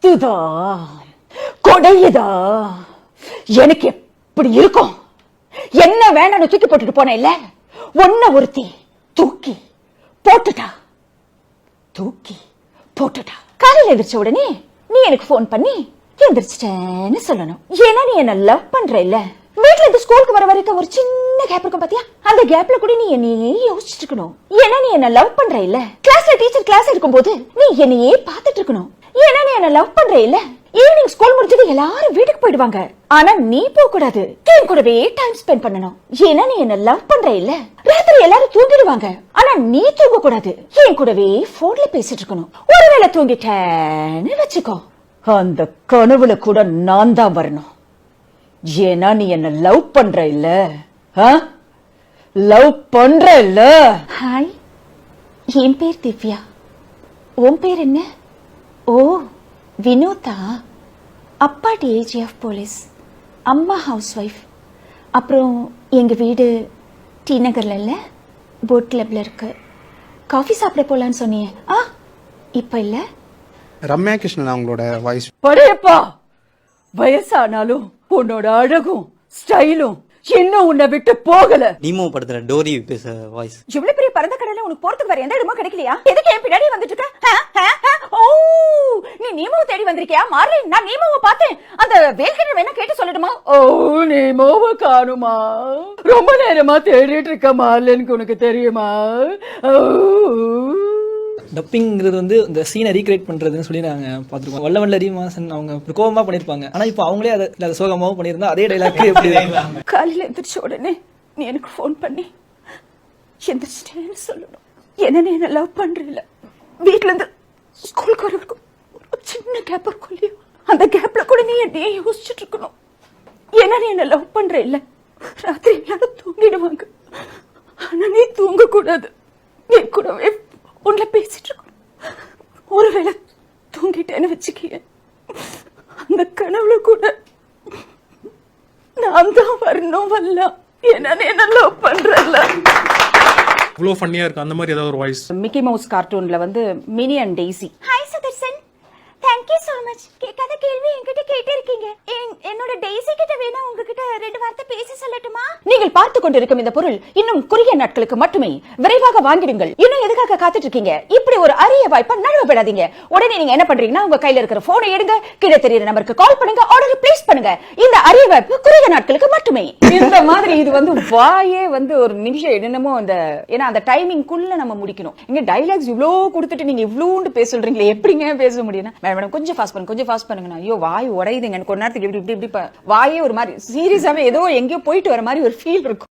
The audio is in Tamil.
கொத்துதா கொடையுதா எனக்கு எப்படி இருக்கும்? என்ன வேண்டாம்னு தூக்கி போட்டுட்டு போன இல்ல, ஒன்ன ஒருத்தி தூக்கி போட்டுட்டா. காலையில் எந்திரிச்ச உடனே நீ எனக்கு போன் பண்ணி எந்திரிச்சிட்டேன்னு சொல்லணும். ஏன்னா நீ என்ன லவ் பண்ற இல்ல. வீட்டுல இருந்து ஸ்கூலுக்கு வர வரைக்கும் ஒரு சின்ன கேப் இருக்கும் பாத்தியா, அந்த கேப்ல கூட நீ என்னையே யோசிச்சுட்டு இருக்கணும். ஏன்னா நீ என்ன லவ் பண்ற இல்ல. கிளாஸ்ல டீச்சர் கிளாஸ் இருக்கும் போது நீ என்னையே பாத்துட்டு இருக்கணும். ஏன்னா நீ என்ன லவ் பண்ற இல்ல. ஈவினிங் ஸ்கூல் முடிஞ்சது எல்லாரும் வீட்டுக்கு போயிடுவாங்க, ஆனா நீ போக கூடாது. என் கூடவே டைம் ஸ்பெண்ட் பண்ணணும். ஏன்னா நீ என்ன லவ் பண்ற இல்ல. ராத்திரி எல்லாரும் தூங்கிடுவாங்க, ஆனா நீ தூங்க கூடாது. என் கூடவே போன்ல பேசிட்டு இருக்கணும். ஒருவேளை தூங்கிட்டேன்னு வச்சுக்கோ, அந்த கனவுல கூட நான் தான் வரணும். ஏன்னா நீ என்ன லவ் பண்ற இல்ல. லவ் பண்ற இல்ல. ஹாய், என் பேர் திவ்யா. உன் பேர் என்ன? ஓ, வினோதா. அப்பா டிஐஜி ஆஃப் போலீஸ், அம்மா ஹவுஸ் ஒய்ஃப். அப்புறம் எங்க வீடு டி நகர்ல இல்ல, போட் கிளப்ல இருக்கு. காஃபி சாப்பிட போலான்னு சொன்னியே, இப்ப இல்ல. ரம்யா கிருஷ்ணன் அவங்களோட வாய்ஸ். படையப்பா, வயசானாலும் உன்னோட அழகும் ஸ்டைலும் இன்னும் உன்னை விட்டு போகல. நீமோ படத்துல டோரி பேச வாய்ஸ். இவ்வளவு பெரிய பரந்த கடல உனக்கு போறதுக்கு வேற எந்த இடமும் கிடைக்கலையா? எதுக்கு என் பின்னாடி வந்துட்டு இருக்க? ஓ, நீ நீமோவை தேடி வந்திருக்கியா? மார்லி, நான் நீமோவை பார்த்தேன். அந்த வேல்கிணறு வேணா கேட்டு சொல்லட்டுமா? ஓ, நீமோவை காணுமா? ரொம்ப நேரமா தேடிட்டு இருக்க மார்லனுக்கு உனக்கு தெரியுமா? டப்பிங்கிறது வந்து இந்த சீனை ரீக்ரியேட் பண்றதுன்னு சொல்லி நாங்க பாத்துருக்கோம். வல்லவல்ல ரீமாசன் அவங்க கோபமா பண்ணிருப்பாங்க, ஆனா இப்போ அவங்களே அதை சோகமாவும் பண்ணிருந்தா அதே டைலாக் எப்படி? காலையில எந்திரிச்ச உடனே நீ எனக்கு போன் பண்ணி எந்திரிச்சிட்டேன்னு சொல்லணும். என்ன லவ் பண்றீல. வீட்டுல இருந்து ஸ்கூலுக்கு வரவரைக்கும் ஒரு சின்ன கேப் இருக்கும் இல்லையா, அந்த கேப்ல கூட நீ என்னையே யோசிச்சுட்டு இருக்கணும். ஏன்னா நீ என்ன லவ் பண்ற இல்ல. ராத்திரி எல்லாரும் தூங்கிடுவாங்க, ஆனா நீ தூங்க கூடாது. என் கூடவே உன்ல பேசிட்டு இருக்கணும். ஒருவேளை தூங்கிட்டேன்னு வச்சுக்க, அந்த கனவுல கூட நான் தான் வரணும் வரலாம். என்ன லவ் பண்றல. இவ்வளோ ஃபன்னியா இருக்கு அந்த மாதிரி ஏதாவது ஒரு வாய்ஸ். மிக்கி மவுஸ் கார்ட்டூன்ல வந்து Minnie and Daisy. Hi Sudarshan, thank you so much. கேட்காத கேள்வி என்கிட்ட கேட்டே இருக்கீங்க. என்னோட டெய்சி கிட்ட வேணா உங்ககிட்ட ரெண்டு வார்த்தை பேச சொல்லட்டுமா? நீங்கள் பார்த்து கொண்டிருக்கும் இந்த பொருள் இன்னும் குறுகிய நாட்களுக்கு மட்டுமே. விரைவாக வாங்கிடுங்கள். இன்னும் எதுக்காக காத்துட்டு இருக்கீங்க? இப்படி ஒரு அரிய வாய்ப்பை நழுவப்படாதீங்க. உடனே நீங்க என்ன பண்றீங்கன்னா, உங்க கையில இருக்கிற போனை எடுங்க, கீழே தெரியுற நம்பருக்கு கால் பண்ணுங்க, ஆர்டர் பிளேஸ் பண்ணுங்க. இந்த அரிய வாய்ப்பு குறுகிய நாட்களுக்கு மட்டுமே. இந்த மாதிரி இது வந்து வாயே வந்து ஒரு நிமிஷம் என்னமோ அந்த, ஏன்னா அந்த டைமிங்குள்ள நம்ம முடிக்கணும். இங்க டைலாக்ஸ் இவ்ளோ கொடுத்துட்டு நீங்க இவ்ளோண்டு பேச சொல்றீங்களே, எப்படிங்க பேச முடியும்? மேடம் கொஞ்சம் ஃபாஸ்ட் பண்ணுங்க. ஐயோ வாய் உடையுதுங்க. எனக்கு ஒரு நேரத்துக்கு இப்படி வாயே ஒரு மாதிரி சீரியஸாவே ஏதோ எங்கேயோ போயிட்டு வர மாதிரி ஒரு ஃபீல் இருக்கும்.